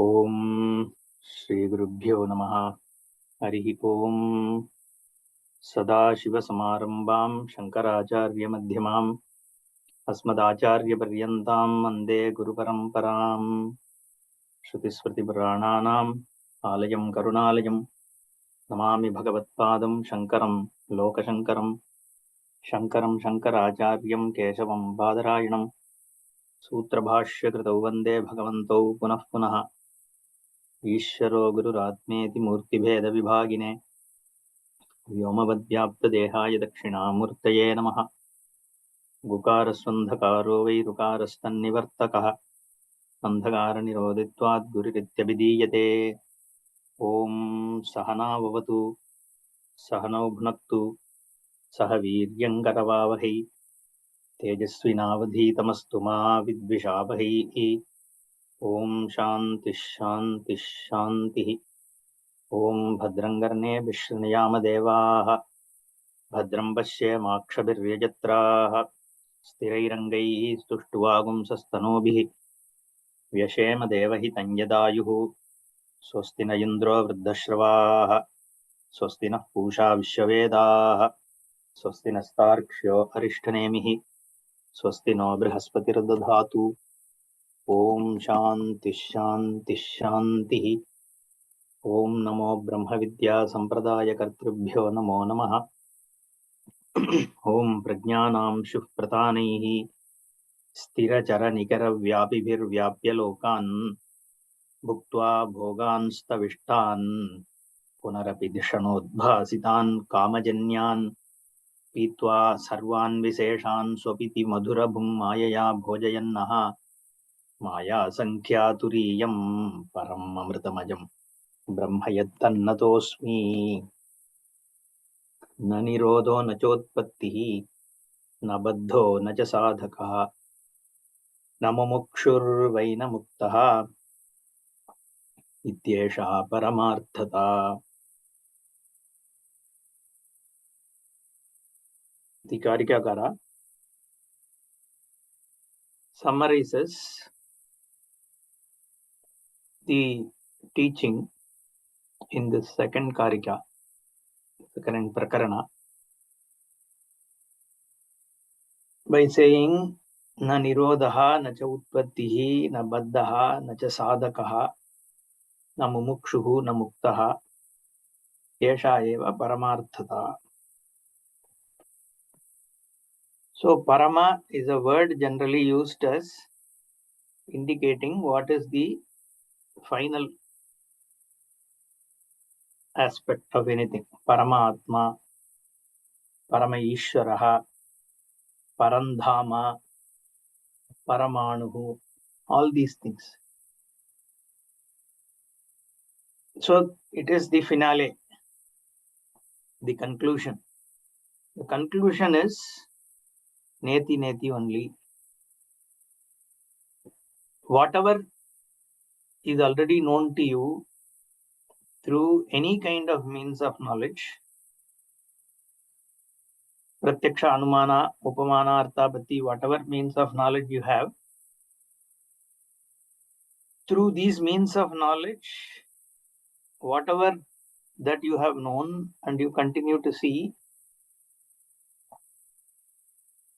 Om Shri Gurubhyo Namaha. Harihi Om. Sadashivasamarambam Shankaracharya Madhyamam Asmadacharya Paryantam Vande Guru Paramparam. Shrutismriti Purananam Alayam Karunalayam Namami Bhagavatpadam Shankaram Lokashankaram Shankaram Shankaracharyam Keshavam Badarayanam Sutrabhashya Kritau Vande Bhagavantau Punah Punah Ishvaro Gururatmeti Murtibheda Vibhagine व्योमवद्व्याप्तदेहाय दक्षिणामूर्तये नमः। गुकारस्वन्धकारो वैरुकारस्तन्निवर्तकः अन्धकारनिरोधित्वात् गुरुरित्यभिधीयते। ॐ सहना भवतु सहनौ भुनक्तु सह वीर्यङ्करवावहै तेजस्विनावधीतमस्तु मा विद्विषावहै। ॐ शान्तिः शान्तिः शान्तिः। ॐ भद्रं कर्णेभिः शृणुयामदेवाः भद्रं पश्येमाक्षभिर्यजत्राः स्थिरैरङ्गैः स्तुष्ट्वागुंसस्तनूभिः व्यशेम देवहितं यदायुः। स्वस्ति न इन्द्रो वृद्धश्रवाः स्वस्ति नः पूषा विश्ववेदाः स्वस्ति नस्तार्क्ष्यो अरिष्ठनेमिः स्वस्ति नो बृहस्पतिर्दधातु। ॐ शान्तिः शान्तिः शान्तिः। ॐ नमो ब्रह्मविद्यासम्प्रदायकर्तृभ्यो नमो नमः। ॐ प्रज्ञानां शुभप्रधानैः स्थिरचरनिकरव्यापिभिर्व्याप्य लोकान् भुक्त्वा भोगांस्तविष्टान् पुनरपि धिषणोद्भासितान् कामजन्यान् पीत्वा सर्वान् विशेषान् स्वपिति मधुरभुं मायया भोजयन्नः मायासङ्ख्यातुरीयं परम् अमृतमजम् ब्रह्म यत्तन्नतोऽस्मि। न निरोधो न चोत्पत्तिः न बद्धो न च साधकः न मुमुक्षुर्वै न मुक्तः इत्येषा परमार्थता। The Karikakara summarizes the teaching in the second Karika, the current Prakarana, by saying na nirodha na cha utpattihi na baddha na cha sadakaha na mumukshuhu na muktaha yesha eva paramarthata. So parama is a word generally used as indicating what is the final aspect of anything. Paramatma, Parama Ishvaraha, Parandhama, Paramanuhu, all these things. So it is the finale, the conclusion. The conclusion is Neti Neti only. Whatever is already known to you through any kind of means of knowledge, Pratyaksha, Anumana, Upamana, Arthapatti, whatever means of knowledge you have, through these means of knowledge, whatever that you have known and you continue to see,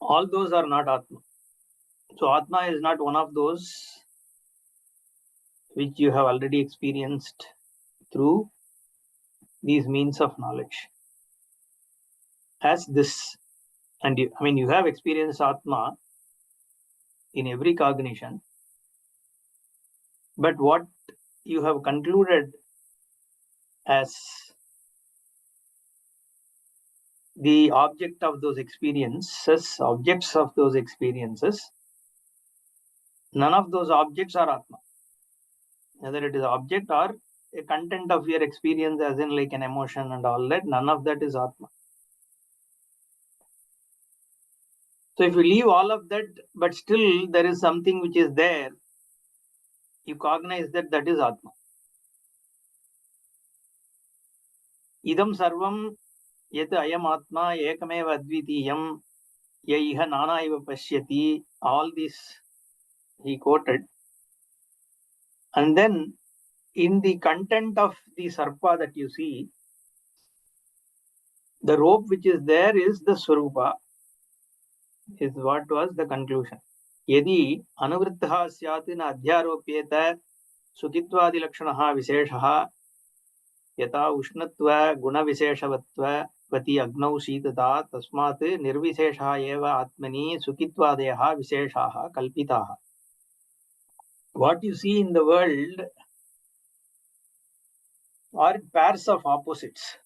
all those are not Atma. So Atma is not one of those which you have already experienced through these means of knowledge. As this, and you have experienced Atma in every cognition, but what you have concluded as the object of those experiences, objects of those experiences, none of those objects are Atma. Whether it is object or a content of your experience, as in like an emotion and all that, none of that is Atma. So if you leave all of that, but still there is something which is there, you cognize that that is Atma. Idam sarvam yat ayam Atma ekameva advitiyam yaiha nana iva pashyati, all this he quoted. And then in the content of the sarpa that you see, the rope which is there is the swarupa, is what was the conclusion. Yadi anuvrittah syat na adhyaropyeta sukitwadi lakshanaha visheshaha यथा उष्णत्व गुणविशेषवत्व वति अग्नौ शीतता तस्मात् निर्विशेषः एव आत्मनि सुखित्वादयः विशेषाः कल्पिताः. What you see in the world are pairs of opposites.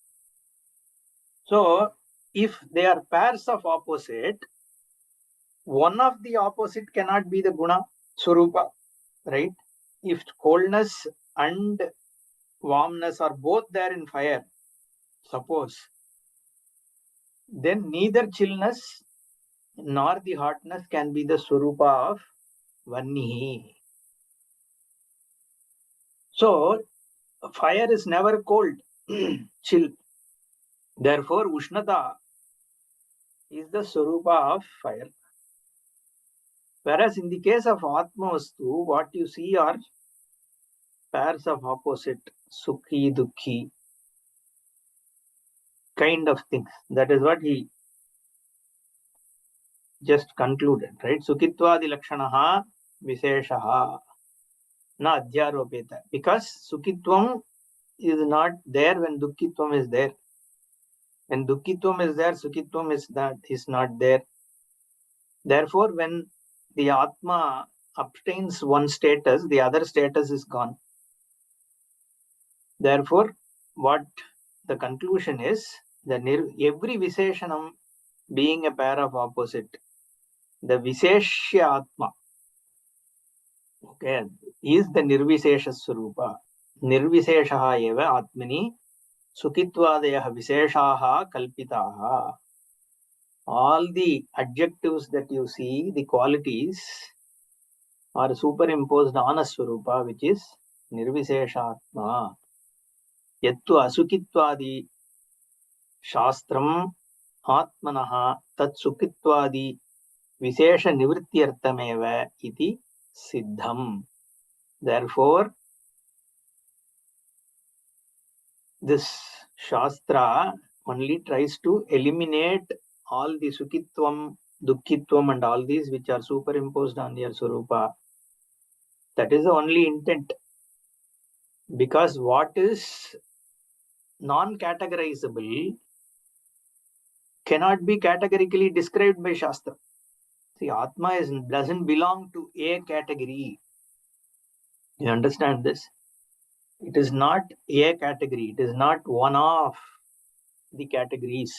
So if they are pairs of opposite, one of the opposite cannot be the guna swarupa, right? If coldness and warmness are both there in fire, suppose, then neither chillness nor the hotness can be the swarupa of Vannihi. So fire is never cold, chill. Therefore, Ushnata is the swarupa of fire. Whereas in the case of Atmavastu, what you see are pairs of opposite, Sukhi, Dukhi, kind of things. That is what he just concluded, right? Sukhitvadi lakshanaha visheshaha na adhyaropeta. Because Sukhitvam is not there when Dukkitvam is there. When Dukkitvam is there, Sukhitvam is not there. Therefore, when the Atma obtains one status, the other status is gone. Therefore, what the conclusion is, that every Visheshanam being a pair of opposite, the Visheshya Atma, okay, is the Nirvishesha Swarupa. Nirvisheshaha eva Atmani Sukhitvadayaha Visheshaha Kalpitaha. All the adjectives that you see, the qualities, are superimposed on a Swarupa, which is Nirvisheshatma. Yattu Asukhitvadi Shastram Atmanaha Tat Sukhitvadi Vishesha Nivrityartameva iti Siddham. Therefore, this Shastra only tries to eliminate all the Sukhitvam, Dukkitvam and all these which are superimposed on your Swarupa. That is the only intent. Because what is non-categorizable cannot be categorically described by Shastra. See, Atma doesn't belong to a category. You understand this? It is not a category. It is not one of the categories.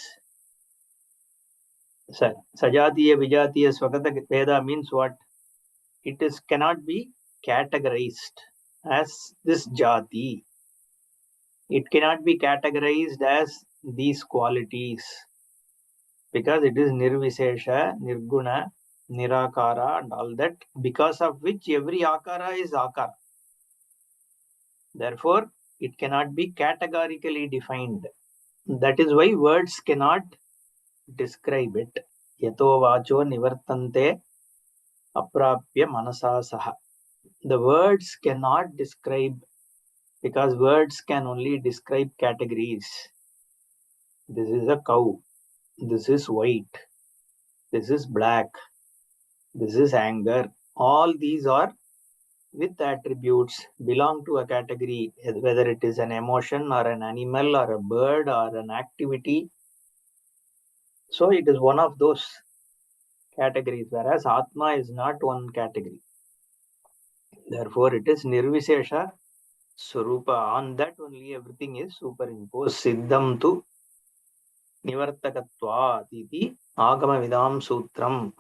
Sajatiya, Vijatiya, Swagata Veda means what? It cannot be categorized as this jati. It cannot be categorized as these qualities because it is Nirvishesha, Nirguna, Nirakara and all that, because of which every akara is akara. Therefore, it cannot be categorically defined. That is why words cannot describe it. Yato vacho nivartante aprapya manasa saha. The words cannot describe, because words can only describe categories. This is a cow. This is white. This is black. This is anger. All these are with attributes, belong to a category, whether it is an emotion or an animal or a bird or an activity. So it is one of those categories, whereas Atma is not one category. Therefore, it is Nirvishesha Swarupa. On that only everything is superimposed. Siddham tu Nivartakatva iti Agama Vidam Sutram.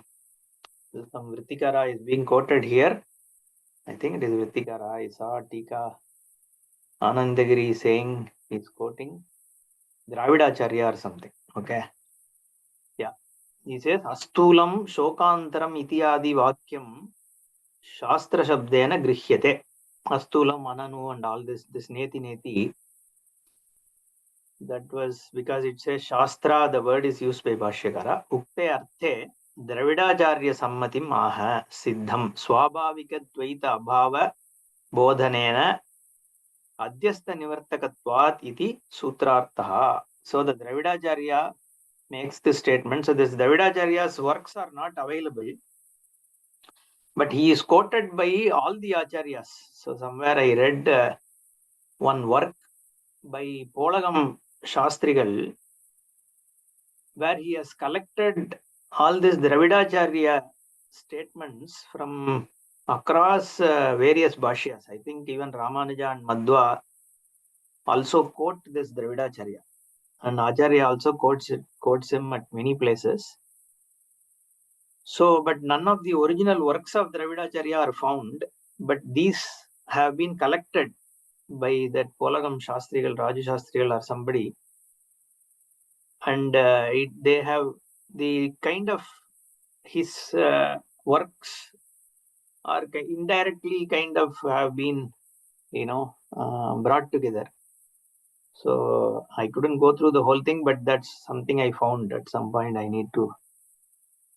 Some Vritikara is being quoted here. I think it is Vritikara. I saw Tika Anandagiri saying, he's quoting Dravidacharya or something. Okay. Yeah. He says, Astulam Shokantaram Ityadi Vakyam Shastra Shabdena Grihyate. Astulam, Ananu, and all this Neti Neti. That was because it says Shastra, the word is used by Bhashyakara. Ukte Arthe Dravidacharya Sammatim Aha Siddham Swabhavika Dvaita Abhava Bodhanena Adhyastha Nivartakatvat iti Sutrartha. So the Dravidacharya makes this statement. So this Dravidacharya's works are not available, but he is quoted by all the Acharyas. So somewhere I read one work by Polagam Shastrigal, where he has collected all these Dravidacharya statements from across various bhashyas. I think even Ramanuja and Madhva also quote this Dravidacharya. And Acharya also quotes him at many places. So, but none of the original works of Dravidacharya are found, but these have been collected by that Polagam Shastrigal, Raju Shastrigal or somebody, and they have the kind of his works are indirectly kind of have been, brought together. So I couldn't go through the whole thing, but that's something I found at some point. I need to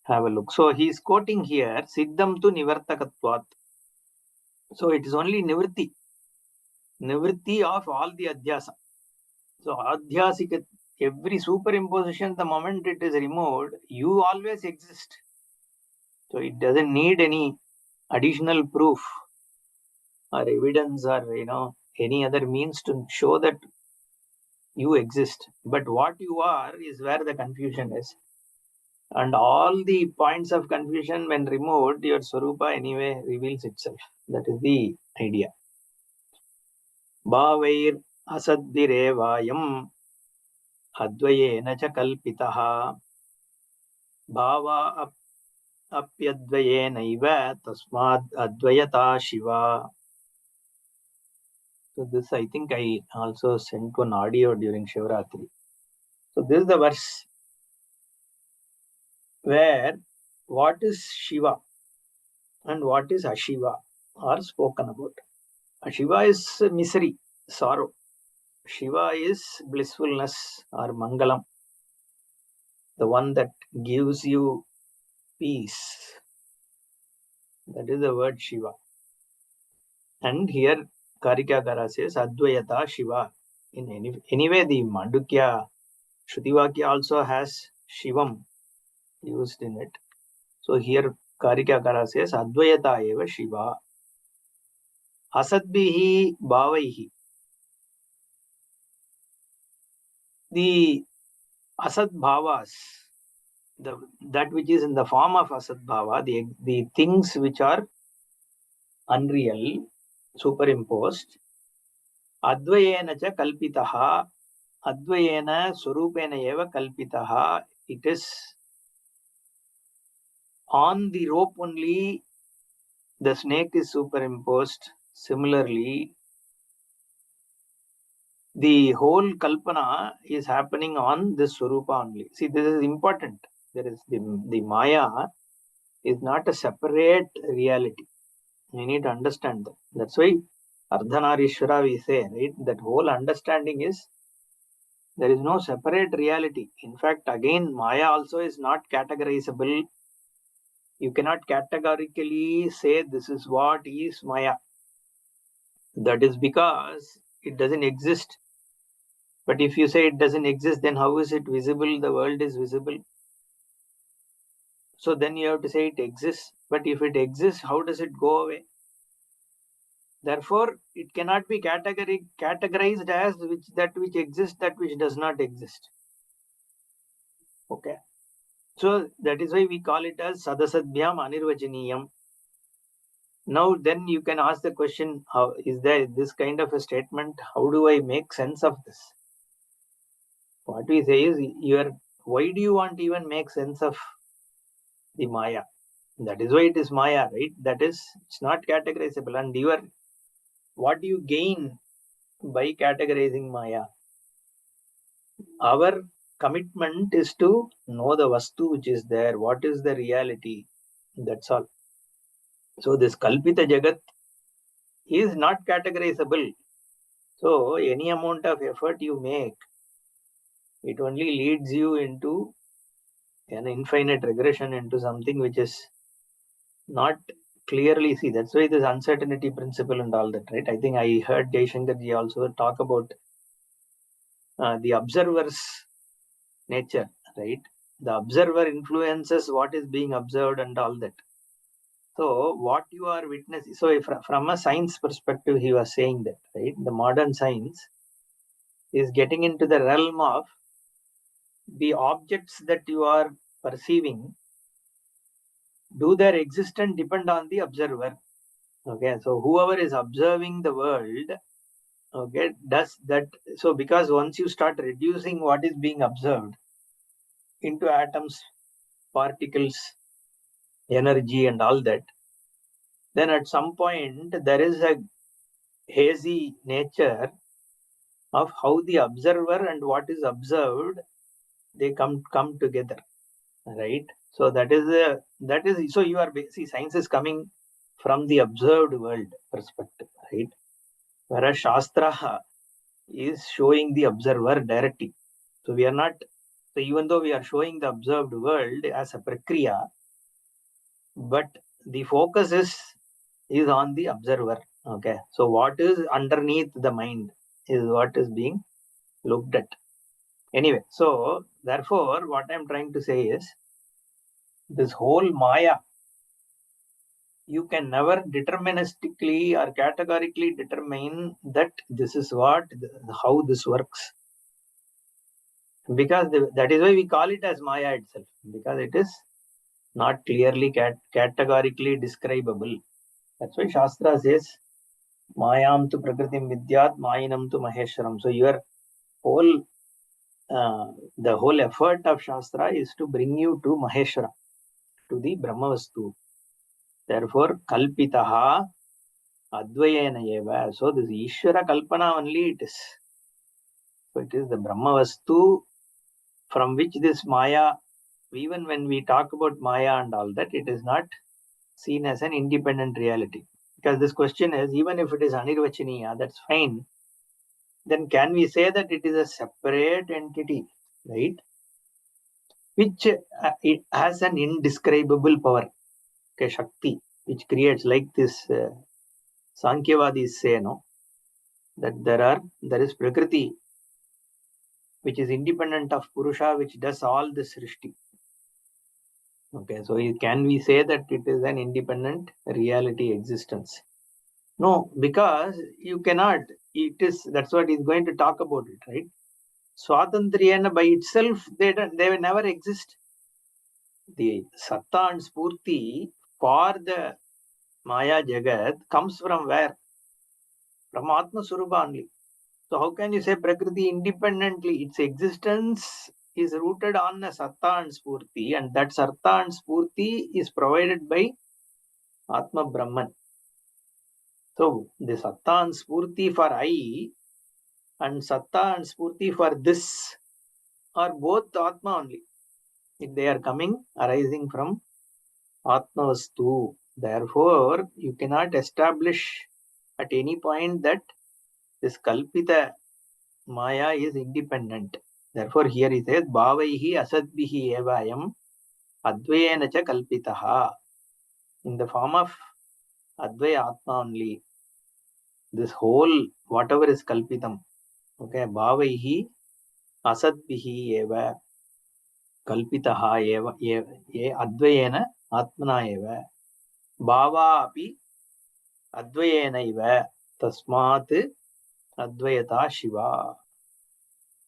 have a look. So he's quoting here, Siddham tu Nivartakatvat. So it is only Nivritti of all the Adhyasa. So Adhyasika, every superimposition, the moment it is removed, you always exist. So it doesn't need any additional proof or evidence or any other means to show that you exist. But what you are is where the confusion is. And all the points of confusion, when removed, your Swarupa anyway reveals itself. That is the idea. Bhavair asadvirevayam advayena cha kalpitaha bhava apyadvayenaiva tasmad advayata shiva. So this I think I also sent one audio during Shivratri. So this is the verse where what is Shiva and what is Ashiva are spoken about. Ashiva is misery, sorrow. Shiva is blissfulness or Mangalam, the one that gives you peace. That is the word Shiva. And here Karikakara says Advayata Shiva. Anyway, the Mandukya Shrutivakya also has Shivam used in it. So here Karikakara says Advayata eva Shiva. Asadbihi bhavaihi. The Asad bhavas, that which is in the form of Asad bhava, the things which are unreal, superimposed, Advayena cha kalpitaha, Advayena Surupena eva kalpitaha. It is on the rope only the snake is superimposed. Similarly, the whole kalpana is happening on this Surupa only. See, this is important. There is the Maya is not a separate reality. You need to understand that. That's why Ardhanarishwara we say, right? That whole understanding is there is no separate reality. In fact, again, Maya also is not categorizable. You cannot categorically say this is what is Maya. That is because it doesn't exist. But if you say it doesn't exist, then how is it visible? The world is visible. So then you have to say it exists. But if it exists, how does it go away? Therefore, it cannot be categorized as that which exists, that which does not exist. Okay. So that is why we call it as Sadasadhyam Anirvajaniyam. Now then you can ask the question, how is there this kind of a statement? How do I make sense of this? What we say is, why do you want to even make sense of the Maya? That is why it is Maya, right? That is, it's not categorizable. And what do you gain by categorizing Maya? Our commitment is to know the Vastu which is there. What is the reality? That's all. So this Kalpita Jagat is not categorizable. So any amount of effort you make, it only leads you into an infinite regression into something which is not clearly see. That's why this uncertainty principle and all that, right? I think I heard Adi Shankara ji also talk about the observer's nature, right? The observer influences what is being observed and all that. So what you are witnessing, so if, from a science perspective, he was saying that, right? The modern science is getting into the realm of the objects that you are perceiving, do their existence depend on the observer? Okay, so whoever is observing the world, okay, does that. So because once you start reducing what is being observed into atoms, particles, energy and all that, then at some point there is a hazy nature of how the observer and what is observed, they come together, right? So that is so you are, see, science is coming from the observed world perspective, right? Whereas Shastra is showing the observer directly. So we are not, so even though we are showing the observed world as a prakriya, but the focus is on the observer. Okay, so what is underneath the mind is what is being looked at. Anyway, so therefore, what I'm trying to say is this whole Maya, you can never deterministically or categorically determine that this is what, how this works. Because that is why we call it as Maya itself, because it is not clearly categorically describable. That's why Shastra says, Mayam tu Prakritim Vidyat, Mayinam tu Maheshwaram. So your whole, the whole effort of Shastra is to bring you to Maheshwara, to the Brahmavastu. Therefore, Kalpitaha Advayena Eva. So this Ishvara Kalpana only it is. So it is the Brahmavastu from which this Maya, even when we talk about Maya and all that, it is not seen as an independent reality. Because this question is, even if it is Anirvachaniya, that's fine. Then can we say that it is a separate entity, right? Which it has an indescribable power, okay, Shakti, which creates, like this Sankyavadis say, no, that there is Prakriti, which is independent of Purusha, which does all this Srishti. Okay, so can we say that it is an independent reality existence? No, because you cannot. It is, that's what he's going to talk about it, right? Swatantriyana by itself, they will never exist. The Satta and Spurti for the Maya Jagat comes from where? From Atma Surupa only. So how can you say Prakriti independently? Its existence is rooted on a Satta and Spurti, and that Satta and Spurti is provided by Atma Brahman. So the Satta and Spurti for I and Satta and Spurti for this are both Atma only. They are coming, arising from Atma Vastu. Therefore, you cannot establish at any point that this Kalpita Maya is independent. Therefore, here he says, Bhavaihi asadbihi evayam advayena cha kalpitaha. In the form of Advaya Atma only, this whole, whatever is kalpitam, okay, Bhavaihi asadbihi eva kalpitaha eva advayena atmana eva. Bhava api advayena eva tasmat advayata shiva.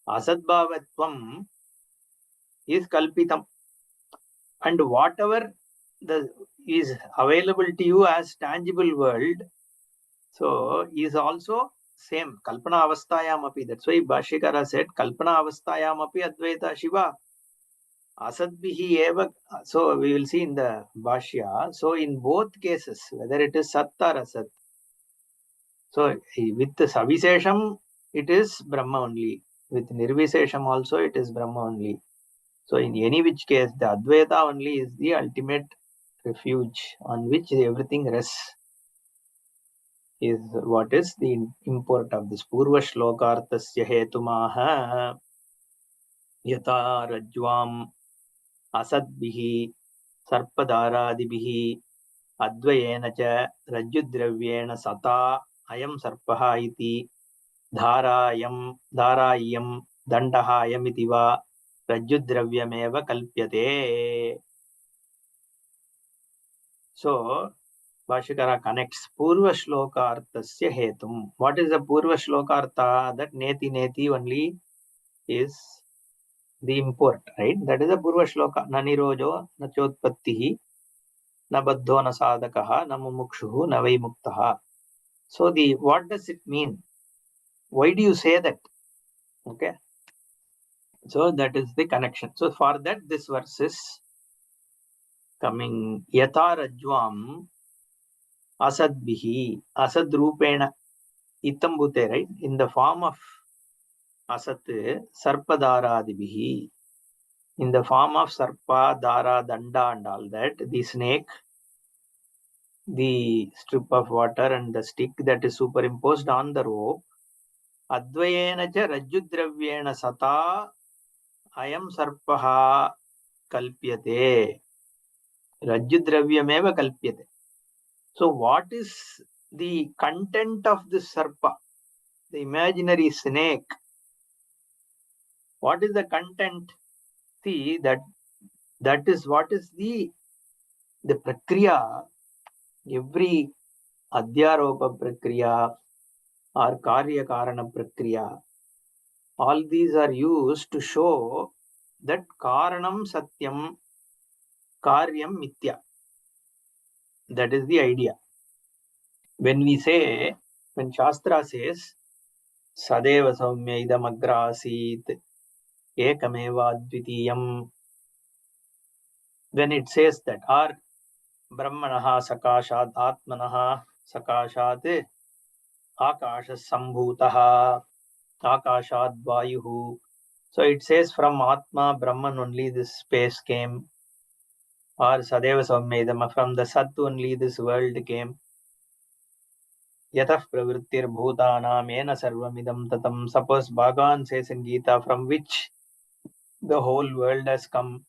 Asadbhavatvam is kalpitam, and whatever is available to you as tangible world, so is also same. Kalpana avastayam api. That's why Bhashyakara said, Kalpana avastayam api advaita shiva. Asadbihi eva. So we will see in the Bhashya. So in both cases, whether it is Sat or Asat, so with the Savisesham, it is Brahma only. With Nirvisesham also, it is Brahma only. So in any which case, the Advaita only is the ultimate refuge on which everything rests, is what is the import of this. Purva shlokartasya hetumaha yata rajvam asadbihi sarpadaradibihi Advayena cha rajjudravyena sata ayam sarpaha iti dharayam dandaha ayam iti va rajjudravyameva kalpyate. So Bhashikara connects Purva Shloka Arthasya Hetum. What is the Purva Shloka Artha? That Neti Neti only is the import, right? That is the Purva Shloka. Na Nirojo, na Chotpattihi, na Baddho, na Sadakaha, na Mumukshuhu, na Vaimuktaha. So what does it mean? Why do you say that? Okay. So that is the connection. So for that, this verse is coming. Yata Rajvam Asadbihi, Asad Rupena Itambute, right? In the form of Asat Sarpadaradibihi, in the form of Sarpa, Dara, Danda, and all that, the snake, the strip of water, and the stick that is superimposed on the rope. Advayena cha Rajjudravyena sata ayam sarpaha kalpyate. Rajjudravyameva kalpyate. So, what is the content of this sarpa, the imaginary snake? What is the content? See, that is what is the prakriya. Every adhyaropa prakriya or karya karana prakriya, all these are used to show that karanam satyam, karyam mithya. That is the idea. When we say, when Shastra says, Sadeva Saumya idam agra asit, ekameva advitiyam, when it says that, or Brahmanaha sakashat atmanaha sakashat akasha sambhutaha akashat vayuhu. So it says from Atma, Brahman only this space came, or Sadeva Saumedama, from the Sat only this world came. Yatah pravrittir bhutanam ena sarvamidam tatam. Suppose Bhagavan says in Gita, from which the whole world has come.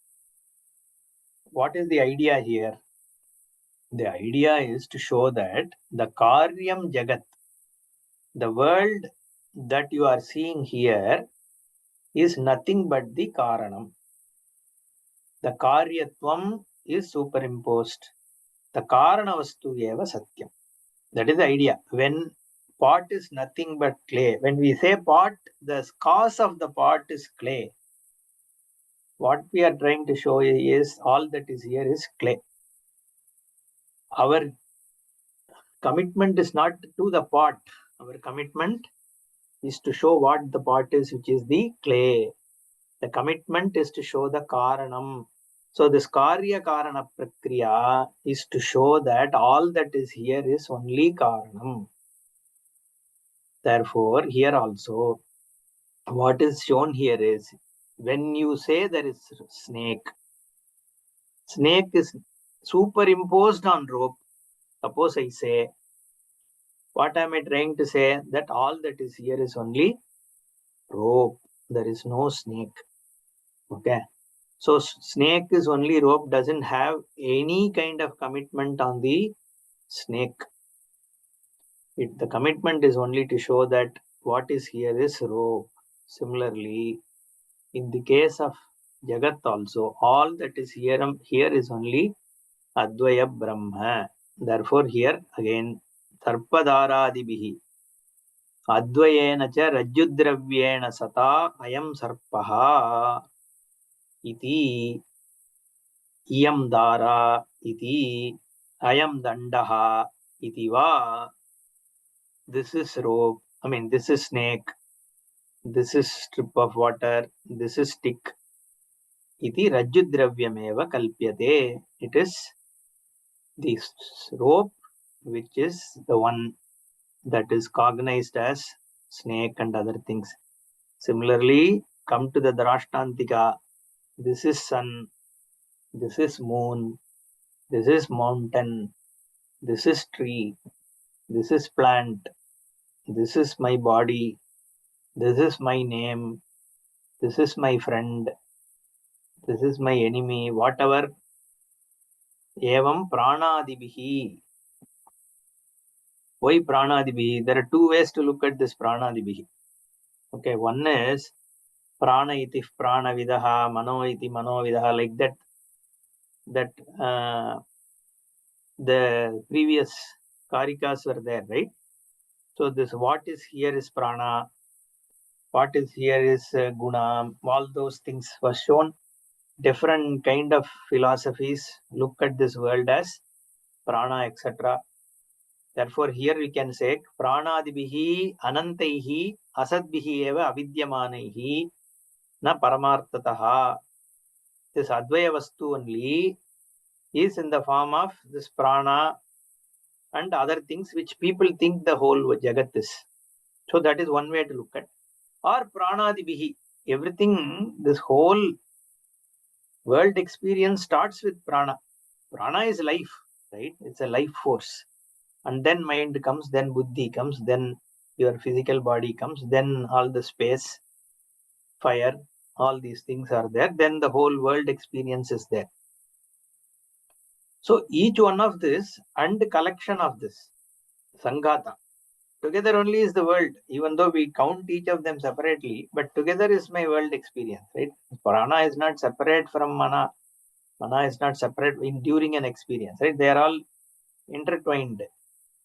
What is the idea here? The idea is to show that the Karyam Jagat, the world that you are seeing here, is nothing but the Karanam. The Karyatvam is superimposed. The Karanavastu eva Satyam. That is the idea. When pot is nothing but clay, when we say pot, the cause of the pot is clay. What we are trying to show is all that is here is clay. Our commitment is not to the pot. Our commitment is to show what the pot is, which is the clay. The commitment is to show the karanam. So this karya karana prakriya is to show that all that is here is only karanam. Therefore, here also, what is shown here is, when you say there is snake is superimposed on rope. Suppose I say, what am I trying to say? That all that is here is only rope. There is no snake. Okay. So snake is only rope, doesn't have any kind of commitment on the snake. The commitment is only to show that what is here is rope. Similarly, in the case of Jagat also, all that is here is only Advaya Brahma. Therefore, here again, Sarpadaradibihi Advayena cha Rajjudravyena sata ayam sarpaha iti iyam dara iti ayam dandaha iti va. This is rope. This is snake. This is strip of water. This is stick. Iti Rajjudravyameva kalpyate. It is this rope which is the one that is cognized as snake and other things. Similarly, come to the Drashtantika. This is sun, this is moon, this is mountain, this is tree, this is plant, this is my body, this is my name, this is my friend, this is my enemy, whatever Evam pranadibihi. Why pranadibihi? There are two ways to look at this pranadibihi. Okay, one is prana iti pranavidaha, mano iti manovidaha, like that. The previous karikas were there, right? So this what is here is prana, what is here is guna, all those things were shown. Different kind of philosophies look at this world as prana, etc. Therefore, here we can say pranadibihi anantaihi asadbihi eva avidyamanaihi na paramartataha. This advaya vastu only is in the form of this prana and other things which people think the whole jagat is. So that is one way to look at. Or pranadibihi. Everything, this whole world experience starts with prana. Prana is life, right? It's a life force. And then mind comes, then buddhi comes, then your physical body comes, then all the space, fire, all these things are there. Then the whole world experience is there. So each one of this and collection of this, Sanghata, together only is the world, even though we count each of them separately, but together is my world experience, right? Prana is not separate from mana. Mana is not separate in during an experience, right? They are all intertwined.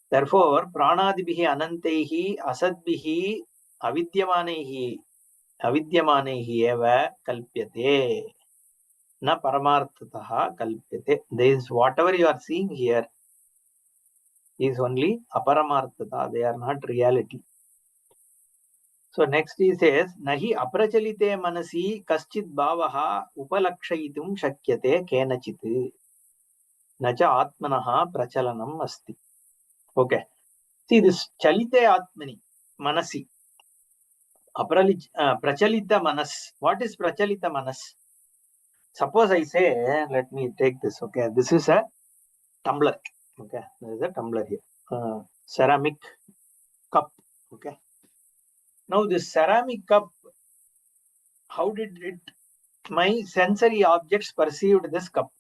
Therefore, pranadibihi anantaihi asadbihi avidyamanehi eva kalpyate. Na paramartataha kalpyate. This whatever you are seeing here is only aparamartata. They are not reality. So next he says, nahi aprachalite manasi kaschit bhavaha upalakshayitum shakyate kenachit. Nacha atmanaha prachalanam asti. Okay. See this chalite atmani, manasi. Prachalita manas. What is prachalita manas? Suppose I say, let me take this. Okay, this is a tumbler. Okay, there is a tumbler here. Ceramic cup. Okay. Now this ceramic cup, how did it? My sensory objects perceived this cup.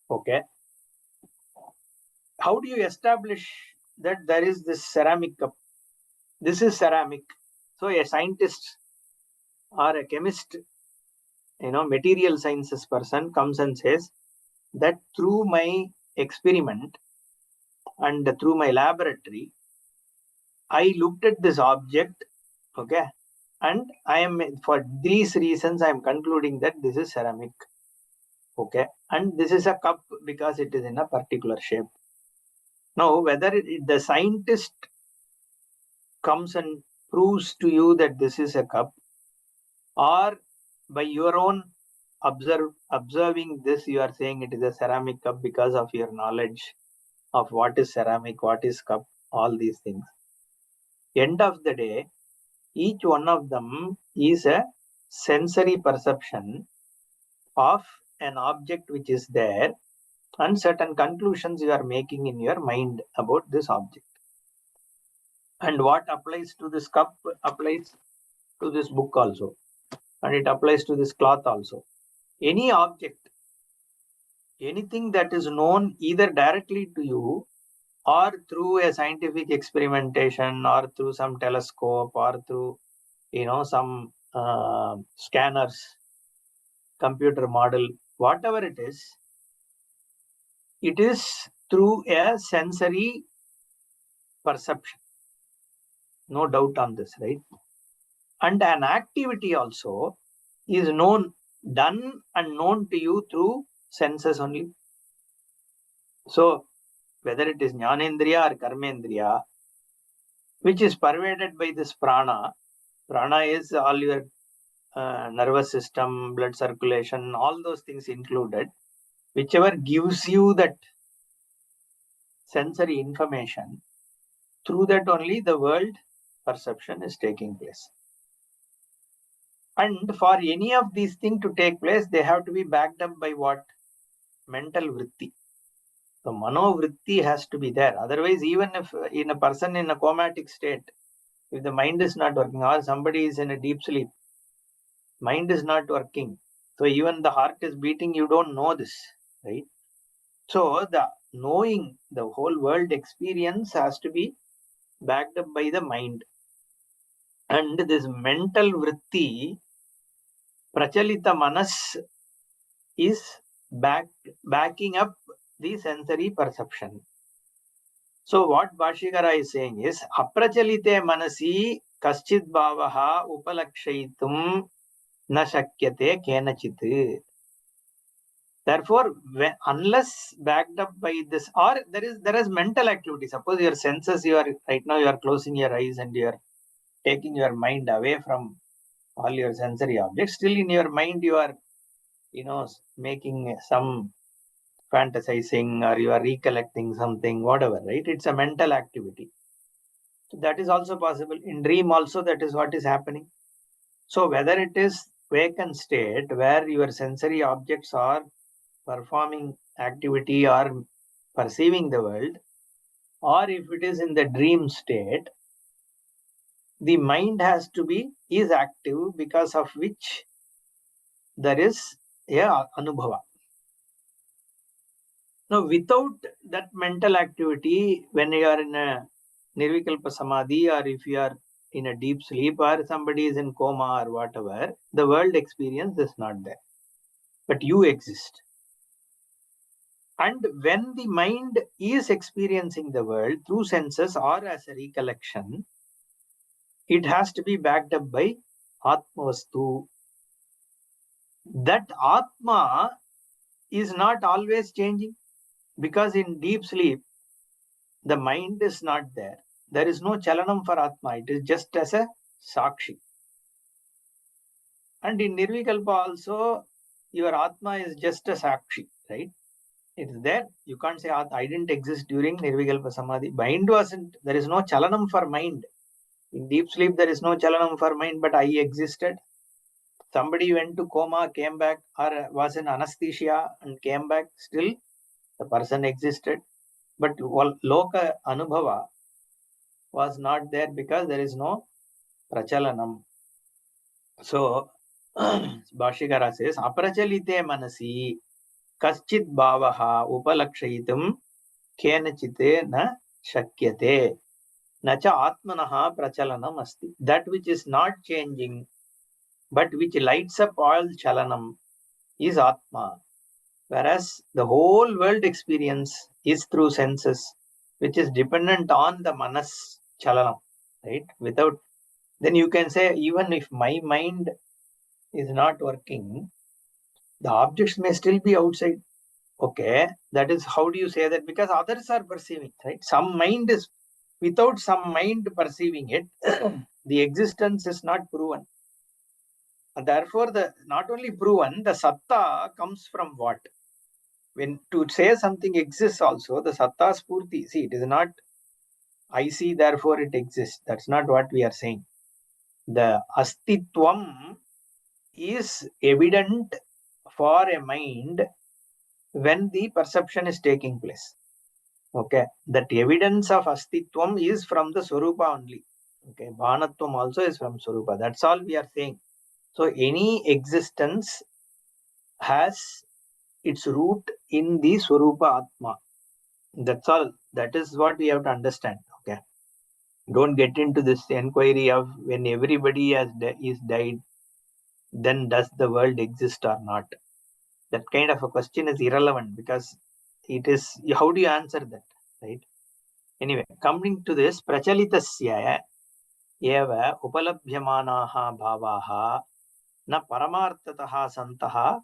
Okay. How do you establish that there is this ceramic cup? This is ceramic. So a scientist or a chemist, material sciences person comes and says that through my experiment and through my laboratory, I looked at this object, okay, and I am, for these reasons, I am concluding that this is ceramic, okay, and this is a cup because it is in a particular shape. Now, whether the scientist comes and proves to you that this is a cup, or by your own observing this, you are saying it is a ceramic cup because of your knowledge of what is ceramic, what is cup, all these things. End of the day, each one of them is a sensory perception of an object which is there, and certain conclusions you are making in your mind about this object. And what applies to this cup applies to this book also, and it applies to this cloth also. Any object, anything that is known either directly to you or through a scientific experimentation or through some telescope or through some scanners, computer model, whatever it is through a sensory perception. No doubt on this, right? And an activity also is done and known to you through senses only. So whether it is jnanendriya or karmendriya, which is pervaded by this prana is all your nervous system, blood circulation, all those things included, whichever gives you that sensory information, through that only the world perception is taking place. And for any of these things to take place, they have to be backed up by what? Mental vritti. So mano vritti has to be there. Otherwise, even if in a person in a comatic state, if the mind is not working, or somebody is in a deep sleep, mind is not working. So even the heart is beating, you don't know this, right? So the knowing, the whole world experience has to be backed up by the mind. And this mental vritti, prachalita manas, is backing up the sensory perception. So what Bhashikara is saying is, aprachalite manasi kaschid bhavaha upalakshayitum na shakyate kenachit. Therefore, unless backed up by this, or there is mental activity. Suppose your senses, right now you are closing your eyes and you are taking your mind away from all your sensory objects. Still in your mind you are, making some fantasizing, or you are recollecting something, whatever, right? It's a mental activity. So that is also possible. In dream also, that is what is happening. So whether it is vacant state where your sensory objects are performing activity or perceiving the world, or if it is in the dream state, the mind is active, because of which there is a anubhava. Now, without that mental activity, when you are in a nirvikalpa samadhi, or if you are in a deep sleep, or somebody is in coma or whatever, the world experience is not there. But you exist. And when the mind is experiencing the world through senses or as a recollection, it has to be backed up by Atmavastu. That Atma is not always changing, because in deep sleep, the mind is not there. There is no chalanam for Atma. It is just as a Sakshi. And in Nirvikalpa also, your Atma is just a Sakshi, right? It is there. You can't say, I didn't exist during Nirvikalpa Samadhi. Mind wasn't, there is no chalanam for mind. In deep sleep, there is no chalanam for mind, but I existed. Somebody went to coma, came back, or was in anesthesia and came back, still the person existed. But Loka Anubhava was not there, because there is no prachalanam. So, Bhashikara says, aprachalite manasi kaschit bhavaha upalakshayitum kenachite na shakyate nacha atmanaha prachalanam asti. That which is not changing, but which lights up all chalanam, is Atma. Whereas the whole world experience is through senses, which is dependent on the manas chalanam, right? Without, then you can say, even if my mind is not working, the objects may still be outside. Okay, that is, how do you say that? Because others are perceiving, right? Some mind is, without some mind perceiving it, the existence is not proven. And therefore, not only proven, the satta comes from what? When to say something exists also, the satta spurti. See, it is not I see, therefore it exists. That's not what we are saying. The astitvam is evident for a mind when the perception is taking place. Okay, that evidence of astitvam is from the Swarupa only. Okay, Bhanatvam also is from Swarupa. That's all we are saying. So any existence has its root in the Swarupa Atma. That's all. That is what we have to understand. Okay, don't get into this inquiry of when everybody is died, then does the world exist or not? That kind of a question is irrelevant, because it is, how do you answer that, right? Anyway, coming to this, prachalitasya eva upalabhyamanaha bhavaha na paramartataha santaha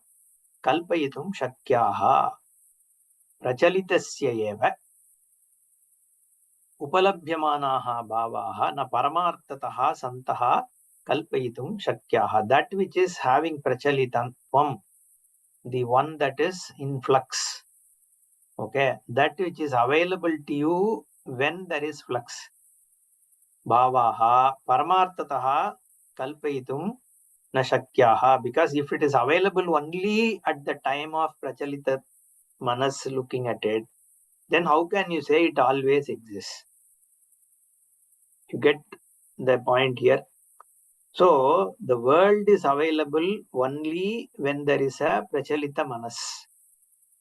kalpayitum shakyaha. Prachalitasya eva upalabhyamanaha bhavaha na paramartataha santaha kalpayitum shakyaha. That which is having prachalitantvam, the one that is in flux. Okay, that which is available to you when there is flux. Bhavaha paramartataha kalpayitum na shakyaha. Because if it is available only at the time of prachalita manas looking at it, then how can you say it always exists? You get the point here. So the world is available only when there is a prachalita manas.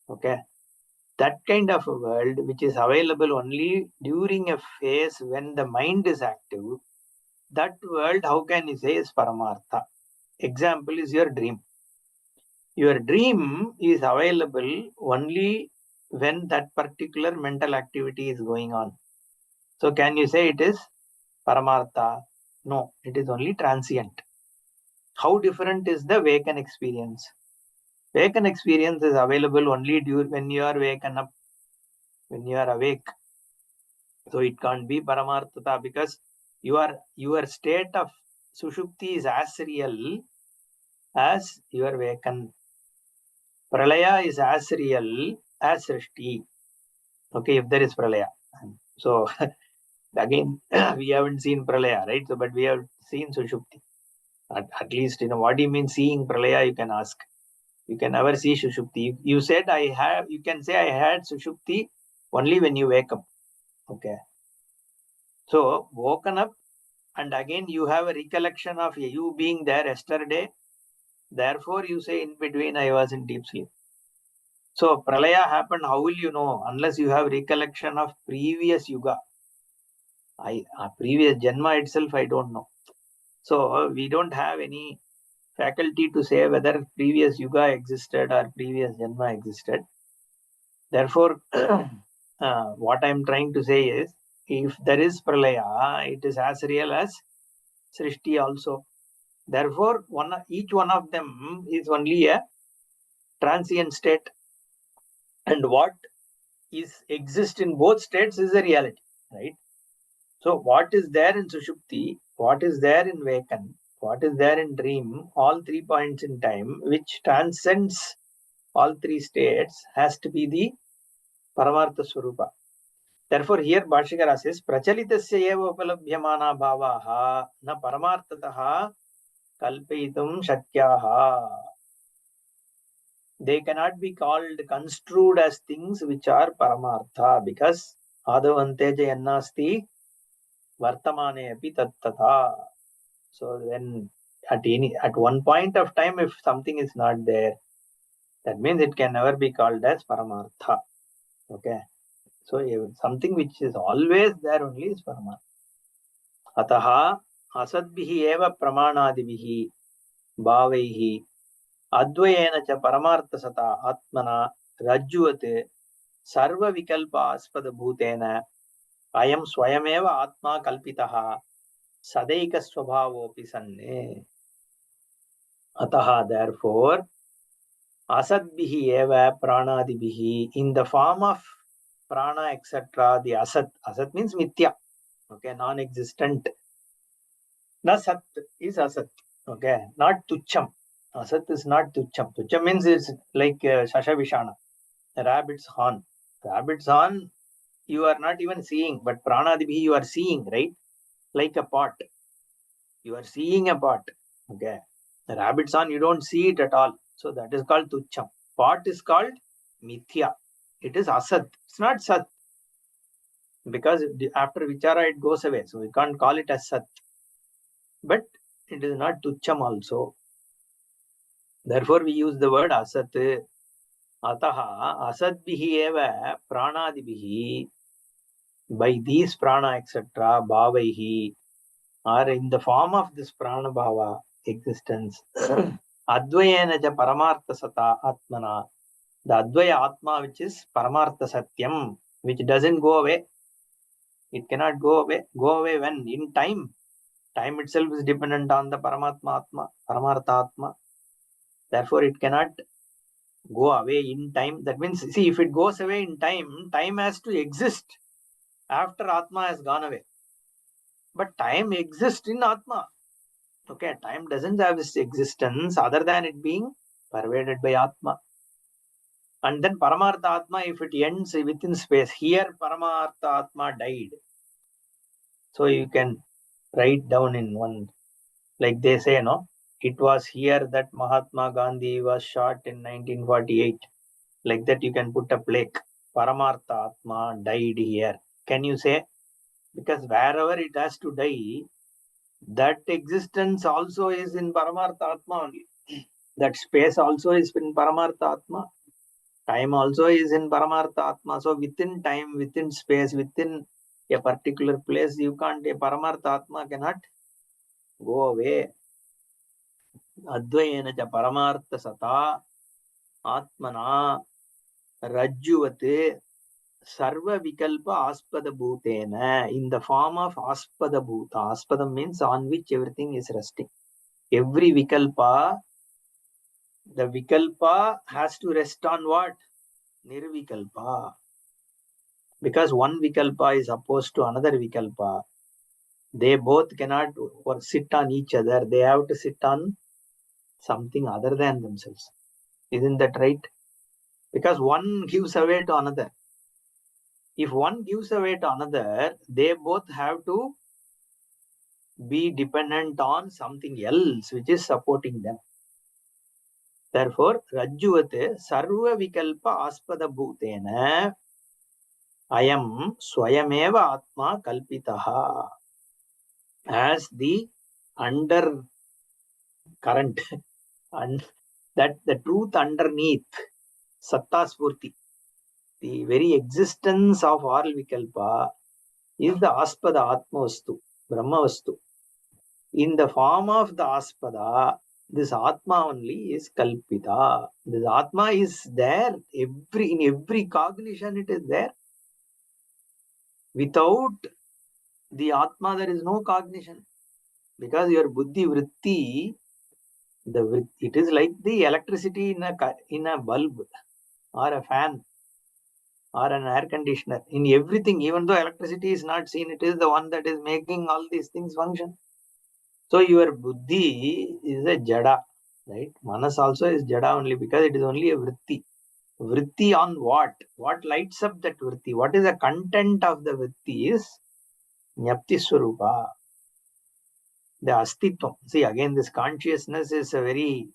Okay. that kind of a world which is available only during a phase when the mind is active, that world, how can you say, is Paramartha? Example is your dream. Your dream is available only when that particular mental activity is going on. So can you say it is Paramartha? No, it is only transient. How different is the waken experience? Waken experience is available only when you are waken up, when you are awake. So it can't be Paramartha because your state of Sushupti is as real as your waken. Pralaya is as real as Srishti. Okay, if there is Pralaya. So again, we haven't seen Pralaya, right? So, but we have seen Sushupti. At least, what do you mean seeing Pralaya? You can ask. You can never see Sushupti. You said you can say I had Sushupti only when you wake up. Okay. So, woken up, and again you have a recollection of you being there yesterday. Therefore, you say in between I was in deep sleep. So, Pralaya happened, how will you know? Unless you have recollection of previous yuga. Previous Janma itself, I don't know. So, we don't have any faculty to say whether previous yuga existed or previous Janma existed. Therefore, what I'm trying to say is, if there is Pralaya, it is as real as Srishti also. Therefore, each one of them is only a transient state. And what exists in both states is a reality, right? So what is there in Sushupti, what is there in Waken, what is there in Dream, all 3 points in time, which transcends all 3 states, has to be the Paramartha Swarupa. Therefore, here Bhashyakara says, Prachalitasya eva upalabhyamana bhavaha na paramartataha kalpayitum shakyaha. They cannot be called construed as things which are Paramartha because Adavanteja Yannasti Vartamane api tattata. So then at one point of time, if something is not there, that means it can never be called as Paramartha. Okay. So something which is always there only is Paramartha. Ataha asadbihi eva pramanadibihi bhavaihi advayena cha paramartha sata atmana rajyuvate sarva vikalpa aspada bhutena ayam swayameva atma kalpitaha sadaika swabhavopi sanne. Ataha, therefore, asadbihi eva pranadibihi, in the form of prana, etc., the asat. Asat means mithya. Okay, non-existent. Na sat is asat. Okay, not tucham. Asat is not tucham. Tucham means it's like Shashavishana, rabbit's horn. Rabbit's horn, you are not even seeing, but pranadibihi you are seeing, right? Like a pot. You are seeing a pot. Okay. The rabbit's horn, you don't see it at all. So that is called tucham. Pot is called mithya. It is asat. It's not sat. Because after vichara it goes away. So we can't call it as sat. But it is not tucham also. Therefore we use the word asat. Ataha asadbihi eva pranadibihi. By these prana, etc., bhavaihi, are in the form of this prana bhava existence. Advayena ja paramartha sata atmana. The Advaya Atma, which is Paramartha Satyam, which doesn't go away. It cannot go away. Go away when? In time. Time itself is dependent on the Paramatma Atma, Paramartha Atma. Therefore, it cannot go away in time. That means, see, if it goes away in time, time has to exist after Atma has gone away. But time exists in Atma. Okay, time doesn't have its existence other than it being pervaded by Atma. And then Paramartha Atma, if it ends within space, here Paramartha Atma died. So you can write down in one, like they say, no, it was here that Mahatma Gandhi was shot in 1948. Like that, you can put a plaque. Paramartha Atma died here. Can you say? Because wherever it has to die, that existence also is in Paramartha Atma only. That space also is in Paramartha Atma. Time also is in Paramartha Atma. So within time, within space, within a particular place, a Paramartha Atma cannot go away. Advayena cha Paramartha Sata Atmana Rajjuvate Sarva Vikalpa Aspada Bhutena, in the form of Aspada Bhuta. Aspada means on which everything is resting. Every Vikalpa, the Vikalpa has to rest on what? Nirvikalpa. Because one Vikalpa is opposed to another Vikalpa. They both cannot sit on each other. They have to sit on something other than themselves. Isn't that right? Because one gives away to another. If one gives away to another, they both have to be dependent on something else which is supporting them. Therefore, Rajjuvate Sarva Vikalpa Aspada Bhutena Ayam Swayameva Atma Kalpitaha. As the undercurrent and that the truth underneath Satta Spurti, the very existence of all Vikalpa is the Aspada Atma Vastu, Brahma Vastu. In the form of the Aspada, this Atma only is Kalpita. This Atma is there in every cognition, it is there. Without the Atma, there is no cognition. Because your Buddhi Vritti, it is like the electricity in a bulb or a fan or an air conditioner. In everything, even though electricity is not seen, it is the one that is making all these things function. So your Buddhi is a Jada, right? Manas also is Jada only because it is only a Vritti. Vritti on what? What lights up that Vritti? What is the content of the Vritti is Nyapti Swarupa. The Astitvam. See, again, this consciousness is a very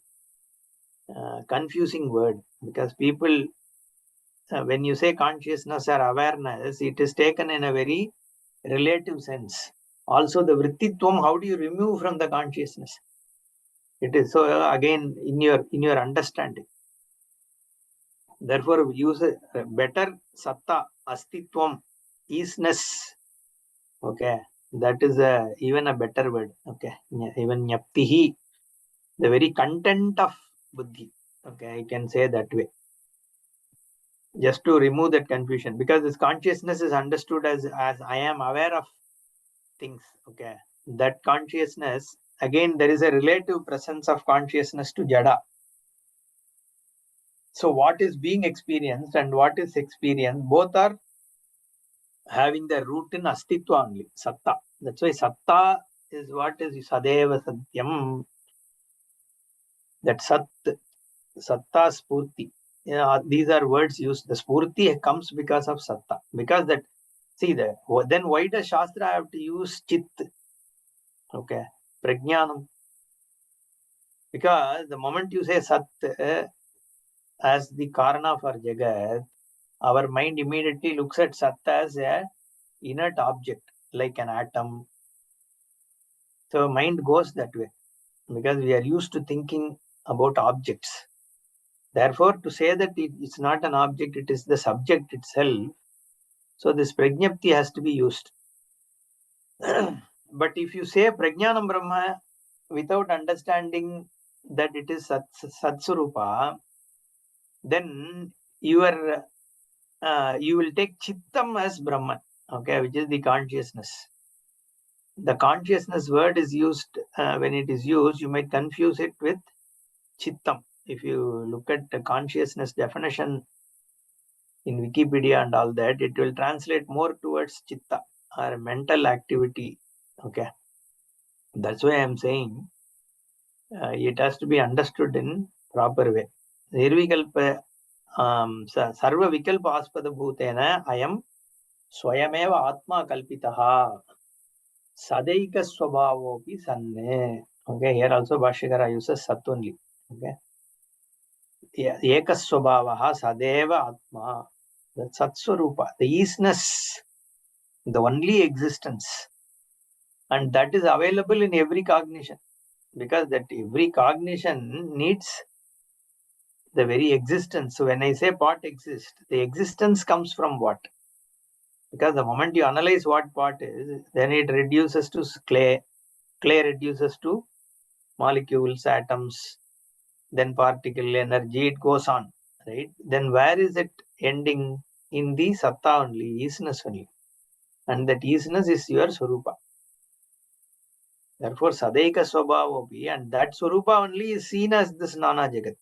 confusing word because people, when you say consciousness or awareness, it is taken in a very relative sense. Also, the Vrittitvam, how do you remove from the consciousness? It is so again in your understanding. Therefore, use a better Satta, Astitvam, isness. Okay, that is even a better word. Okay, even Nyaptihi, the very content of Buddhi. Okay, I can say that way. Just to remove that confusion, because this consciousness is understood as I am aware of things. Okay, that consciousness, again, there is a relative presence of consciousness to Jada. So what is being experienced and what is experienced, both are having their root in Astitva only, Satta. That's why Satta is what is Sadeva Satyam. That Sat, Satta Spurti. These are words used. The Spurti comes because of Satta. Because that, see there, then why does Shastra have to use Chit? Okay, Prajnanam. Because the moment you say Sat as the Karana for Jagat, our mind immediately looks at Sat as a inert object, like an atom. So mind goes that way because we are used to thinking about objects. Therefore, to say that it's not an object, it is the subject itself. So this prajnapti has to be used. But if you say prajnanam brahma without understanding that it is satsurupa, then you will take chittam as brahman, okay, which is the consciousness. The consciousness word is used, when it is used, you might confuse it with chittam. If you look at the consciousness definition in Wikipedia and all that, it will translate more towards chitta or mental activity. Okay, that's why I'm saying it has to be understood in proper way. Nirvikalpa sarva vikalpa aspada bhutena ayam swayameva atma kalpitaha sadaika swabhavopi sanne. Okay, here also Bhashyakara uses sat only. Okay, ekaswabhavaha sadeva atma, the satswarupa, the isness, the only existence, and that is available in every cognition, because that every cognition needs the very existence. So when I say pot exists, the existence comes from what? Because the moment you analyze what pot is, then it reduces to clay. Clay reduces to molecules, atoms, then particle, energy, it goes on, right? Then where is it ending? In the satta only, isness only. And that isness is your swarupa. Therefore, Sadaika Swabhavopi, and that Swarupa only is seen as this Nana Jagat.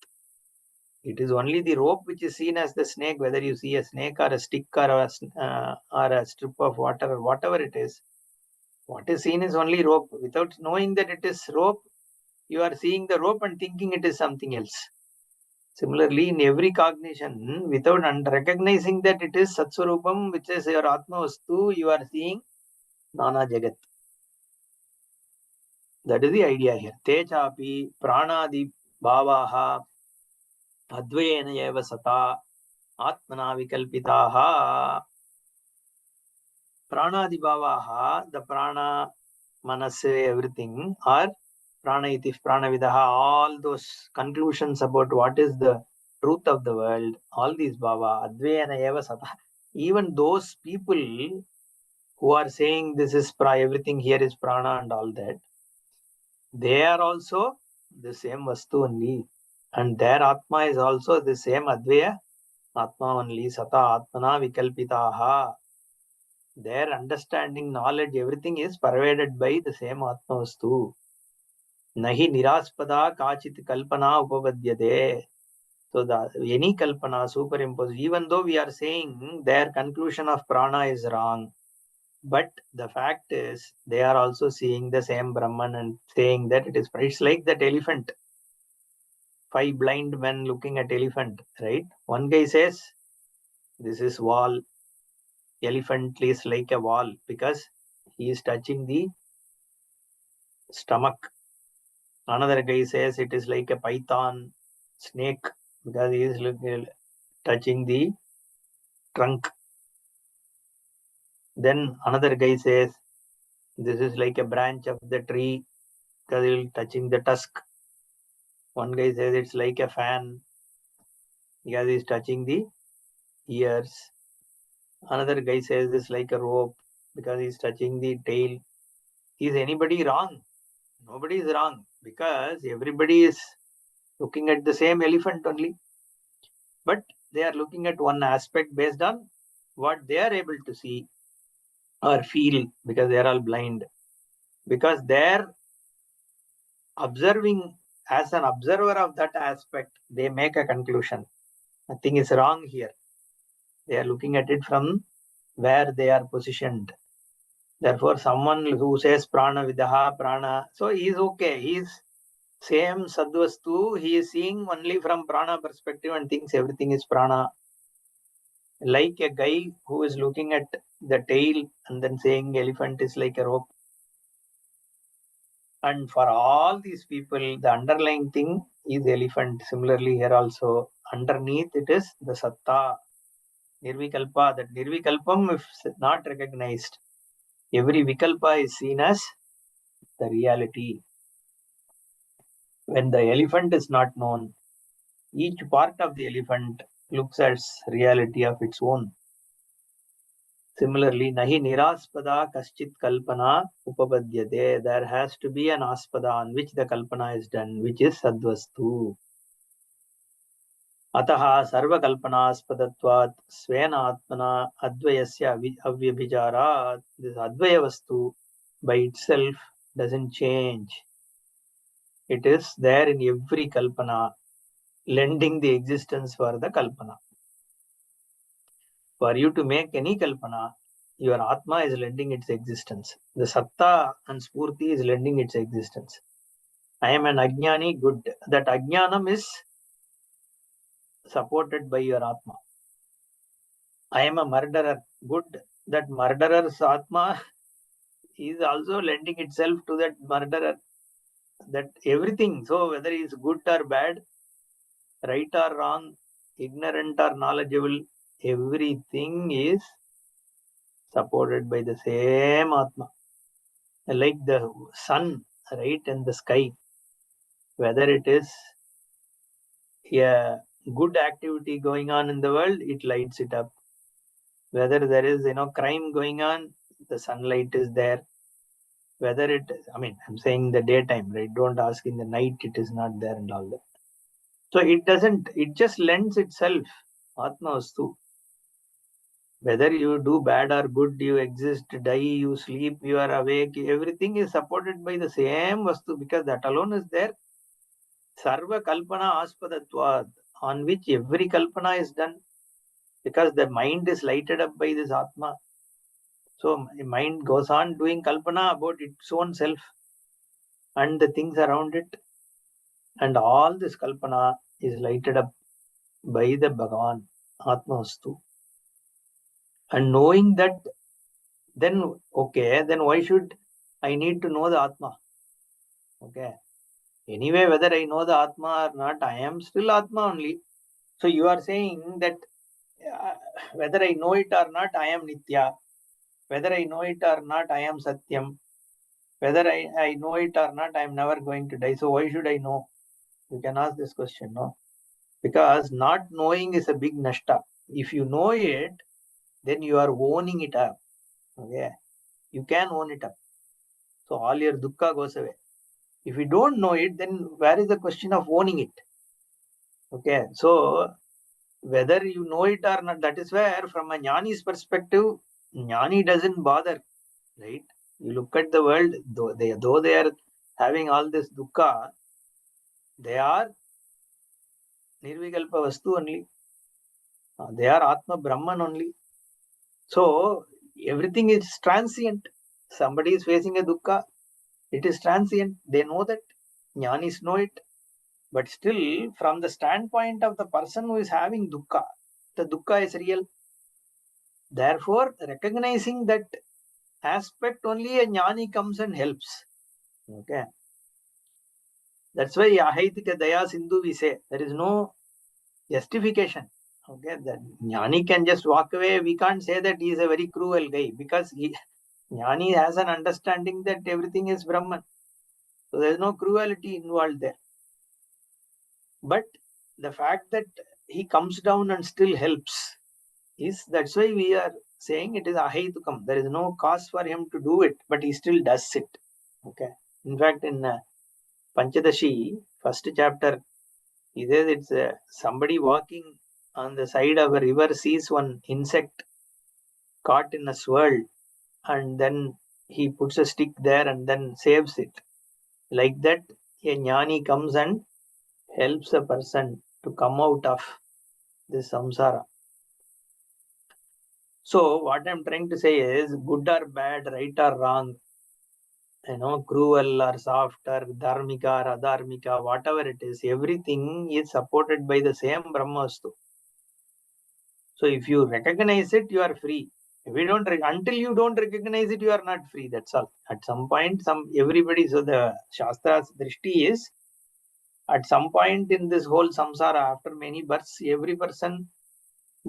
It is only the rope which is seen as the snake, whether you see a snake or a stick or a strip of water or whatever it is. What is seen is only rope. Without knowing that it is rope, you are seeing the rope and thinking it is something else. Similarly, in every cognition, without recognizing that it is Satswarupam, which is your Atma Vastu, you are seeing Nana Jagat. That is the idea here. Te chapi pranadi bhavaha advayena eva sata atmana vikalpitaha. Pranadi bhavaha, the prana, manas, everything, or prana iti pranavidaha, all those conclusions about what is the truth of the world, all these bhava, advayena eva sata. Even those people who are saying this is everything here is prana and all that, they are also the same vastu only, and their atma is also the same advaya atma only. Sata atmana vikalpitaha. Their understanding, knowledge, everything is pervaded by the same atma vastu. Nahi niraspada kachit kalpana upavadyate. So any kalpana superimposed, even though we are saying their conclusion of prana is wrong, but the fact is they are also seeing the same Brahman and saying that it is. It's like that elephant. 5 blind men looking at elephant, right? One guy says, this is wall. Elephant is like a wall because he is touching the stomach. Another guy says it is like a python, snake, because he is touching the trunk. Then another guy says this is like a branch of the tree because he is touching the tusk. One guy says it's like a fan because he is touching the ears. Another guy says it's like a rope because he is touching the tail. Is anybody wrong? Nobody is wrong because everybody is looking at the same elephant only. But they are looking at one aspect based on what they are able to see or feel because they are all blind. Because they're observing, as an observer of that aspect, they make a conclusion. Nothing is wrong here. They are looking at it from where they are positioned. Therefore, someone who says prana vidaha, prana, so he is okay. He is same sadvastu, he is seeing only from prana perspective and thinks everything is prana. Like a guy who is looking at the tail and then saying elephant is like a rope. And for all these people, the underlying thing is elephant. Similarly, here also, underneath it is the satta, nirvikalpa. That nirvikalpam, if not recognized, every vikalpa is seen as the reality. When the elephant is not known, each part of the elephant looks as reality of its own. Similarly, nahi niraspada kaschit kalpana upapadyate. There has to be an aspada on which the kalpana is done, which is sadvastu. Ataha sarvakalpanaspadattvat svena atmana advayasya avyabhicharat. This advaya vastu by itself doesn't change. It is there in every kalpana, lending the existence for the kalpana. For you to make any kalpana, your atma is lending its existence. The satta and spurti is lending its existence. I am an ajnani, good. That ajnanam is supported by your atma. I am a murderer, good. That murderer's atma is also lending itself to that murderer. That everything, so whether he is good or bad, right or wrong, ignorant or knowledgeable, everything is supported by the same atma. Like the sun, right, in the sky, whether it is a good activity going on in the world, it lights it up. Whether there is crime going on, the sunlight is there. Whether it, I'm saying the daytime, right? Don't ask in the night, it is not there and all that. So it just lends itself. Atma Vastu. Whether you do bad or good, you exist, die, you sleep, you are awake, everything is supported by the same Vastu, because that alone is there. Sarva Kalpana Aspadatvad, on which every Kalpana is done, because the mind is lighted up by this Atma. So mind goes on doing Kalpana about its own self and the things around it. And all this Kalpana is lighted up by the Bhagavan, Atma Vastu. And knowing that, then why should I need to know the Atma? Okay. Anyway, whether I know the Atma or not, I am still Atma only. So you are saying that whether I know it or not, I am Nitya. Whether I know it or not, I am Satyam. Whether I know it or not, I am never going to die. So why should I know? You can ask this question, no? Because not knowing is a big nashta. If you know it, then you are owning it up. Okay. You can own it up. So all your dukkha goes away. If you don't know it, then where is the question of owning it? Okay. So whether you know it or not, that is where, from a jnani's perspective, jnani doesn't bother, right? You look at the world, though they are having all this dukkha, they are nirvikalpa vastu only. They are Atma Brahman only. So everything is transient. Somebody is facing a dukkha, it is transient. They know that. Jnanis know it. But still, from the standpoint of the person who is having dukkha, the dukkha is real. Therefore, recognizing that aspect, only a jnani comes and helps. Okay. That's why Ahaitika Daya Sindhu we say. There is no justification. Okay. That jnani can just walk away. We can't say that he is a very cruel guy, because jnani has an understanding that everything is Brahman. So there is no cruelty involved there. But the fact that he comes down and still helps, that's why we are saying it is ahaitukam. There is no cause for him to do it, but he still does it. Okay. In fact, in Panchadashi, first chapter, he says it's somebody walking on the side of a river sees one insect caught in a swirl, and then he puts a stick there and then saves it. Like that, a jnani comes and helps a person to come out of this samsara. So what I'm trying to say is, good or bad, right or wrong, cruel or soft or dharmika or adharmika, whatever it is, everything is supported by the same Brahmastu. So if you recognize it, you are free. If you don't, until you don't recognize it, you are not free. That's all. At some point, everybody. So the Shastra's drishti is, at some point in this whole samsara, after many births, every person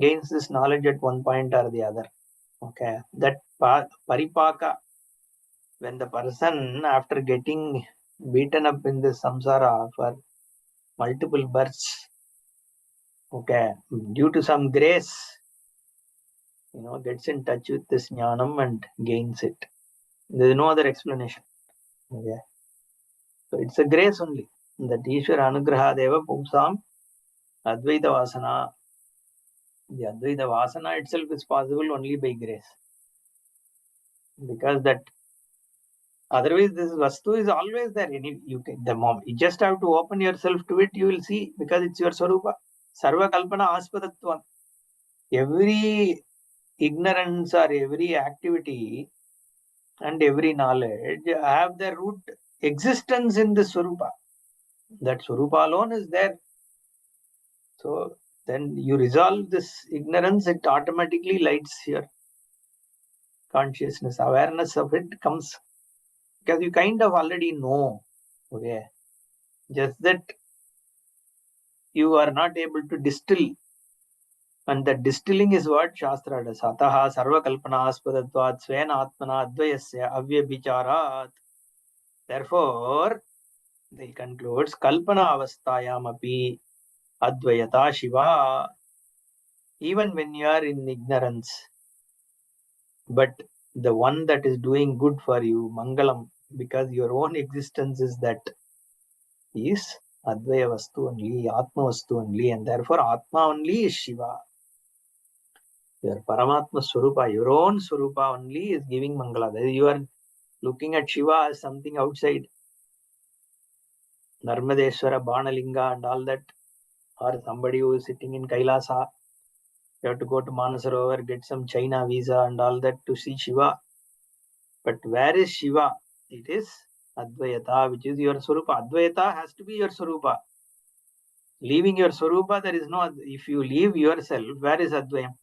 gains this knowledge at one point or the other. Okay, that paripaka, when the person, after getting beaten up in this samsara for multiple births, okay, due to some grace, gets in touch with this jnanam and gains it. There is no other explanation. Okay, so it's a grace only. That Ishvara Anugraha Deva Pumsam Advaita Vasana. The Advaita Vasana itself is possible only by grace. Because that, otherwise this Vastu is always there. You just have to open yourself to it, you will see, because it's your Swarupa. Sarva Kalpana Aspadatvam. Every ignorance or every activity and every knowledge have their root existence in the Swarupa. That Swarupa alone is there. So then you resolve this ignorance, it automatically lights your consciousness. Awareness of it comes because you kind of already know. Okay. Just that you are not able to distill. And the distilling is what Shastra does. Ataha sarva kalpana aspadatvat svena atmana advayasya avyabhicharat. Therefore, he concludes kalpana avastayam api. Advayata Shiva, even when you are in ignorance. But the one that is doing good for you, Mangalam, because your own existence is that, is Advaya Vastu only, Atma Vastu only, and therefore Atma only is Shiva. Your Paramatma Swarupa, your own Swarupa only is giving Mangala. You are looking at Shiva as something outside. Narmadeshwara, Banalinga and all that, or somebody who is sitting in Kailasa. You have to go to Manasarovar, get some China visa and all that to see Shiva. But where is Shiva? It is Advayata, which is your Swarupa. Advayata has to be your Swarupa. Leaving your Swarupa, there is no, if you leave yourself, where is Advayam?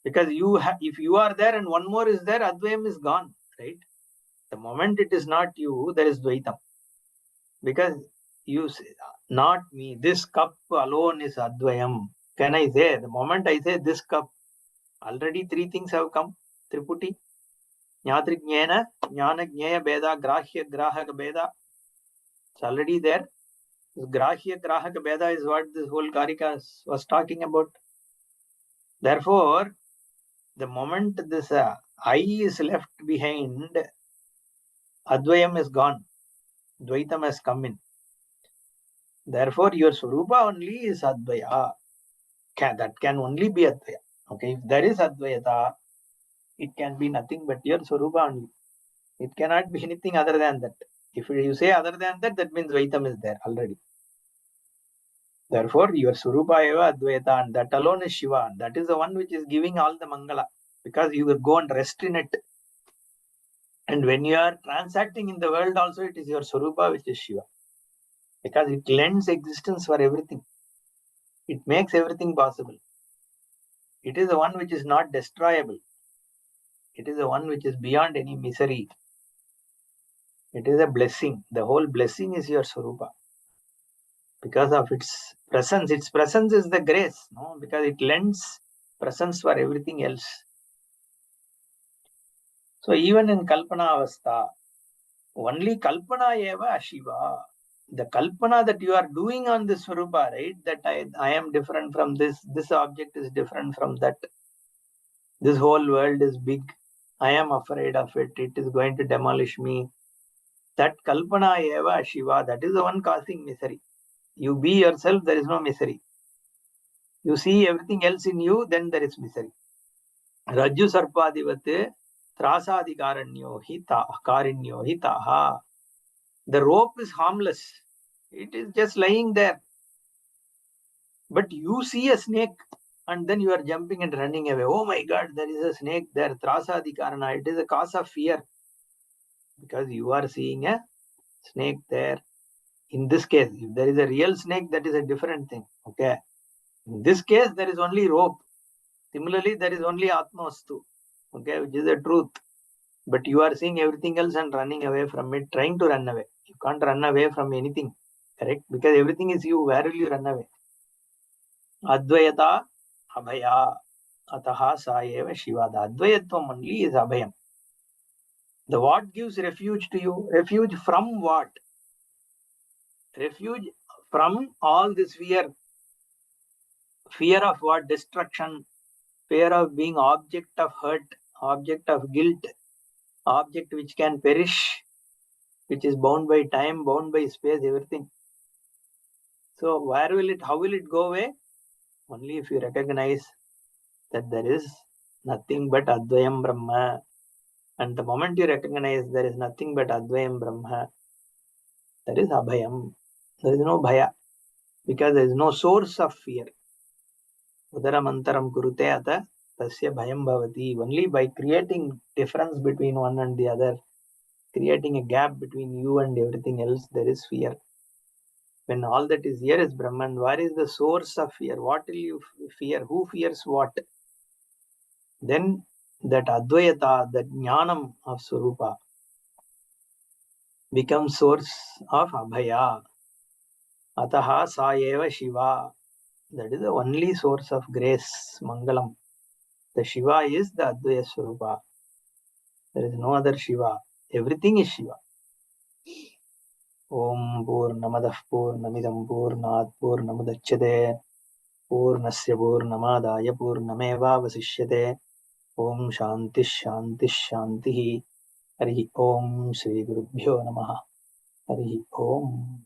Because if you are there and one more is there, Advayam is gone, right? The moment it is not you, there is Dvaitam. Because you say, not me, this cup alone is Advayam. Can I say, the moment I say this cup, already three things have come, Triputi. Jnana, Jnana, Jnaya, Beda, Grahya, Grahaka, Beda. It's already there. Grahya, Grahaka, Beda is what this whole Karika was talking about. Therefore, the moment this I is left behind, Advayam is gone. Dvaitam has come in. Therefore, your Swarupa only is Advaya. That can only be Advaya. Okay, if there is Advayata, it can be nothing but your Swarupa only. It cannot be anything other than that. If you say other than that, that means Dvaitam is there already. Therefore, your Swarupa eva Advaita, and that alone is Shiva. That is the one which is giving all the Mangala. Because you will go and rest in it. And when you are transacting in the world also, it is your Swarupa which is Shiva. Because it lends existence for everything. It makes everything possible. It is the one which is not destroyable. It is the one which is beyond any misery. It is a blessing. The whole blessing is your Swarupa. Because of its presence. Its presence is the grace. No? Because it lends presence for everything else. So even in Kalpana Avastha, only Kalpana eva Shiva. The Kalpana that you are doing on this Swarupa, right? That I am different from this. This object is different from that. This whole world is big. I am afraid of it. It is going to demolish me. That Kalpana eva Shiva, that is the one causing misery. You be yourself, there is no misery. You see everything else in you, then there is misery. Rajju Sarpadivate Trasadi Karanyo Hitaha. The rope is harmless. It is just lying there. But you see a snake and then you are jumping and running away. Oh my God, there is a snake there. Trasadi Karana. It is a cause of fear. Because you are seeing a snake there. In this case, if there is a real snake, that is a different thing. Okay. In this case, there is only rope. Similarly, there is only Atmastu. Okay, which is the truth. But you are seeing everything else and running away from it, trying to run away. You can't run away from anything. Correct? Because everything is you. Where will you run away? Advayata Abhaya. Ataha Sayeva Shiva. The Advayatvam only is Abhayam. The what gives refuge to you? Refuge from what? Refuge from all this fear. Fear of what? Destruction. Fear of being object of hurt, object of guilt, object which can perish, which is bound by time, bound by space, everything. So how will it go away? Only if you recognize that there is nothing but Advayam Brahma. And the moment you recognize there is nothing but Advayam Brahma, that is Abhayam. There is no Bhaya. Because there is no source of fear. Udaramantaram kurute ata tasya bhayam bhavati. Only by creating difference between one and the other, creating a gap between you and everything else, there is fear. When all that is here is Brahman, where is the source of fear? What will you fear? Who fears what? Then that Advayata, that Jnanam of Swarupa, becomes source of Abhaya. Ataha Sayeva Shiva. That is the only source of grace, Mangalam. The Shiva is the Advaya Swarupa. There is no other Shiva. Everything is Shiva. Om Purnamadah Purnamidam Purnat Purnamudachyate Purnasya Purnamadaya Purnamevavasishyate. Om Shanti Shanti Shanti. Harihi Om Shri Gurubhyo Namaha. Harihi Om.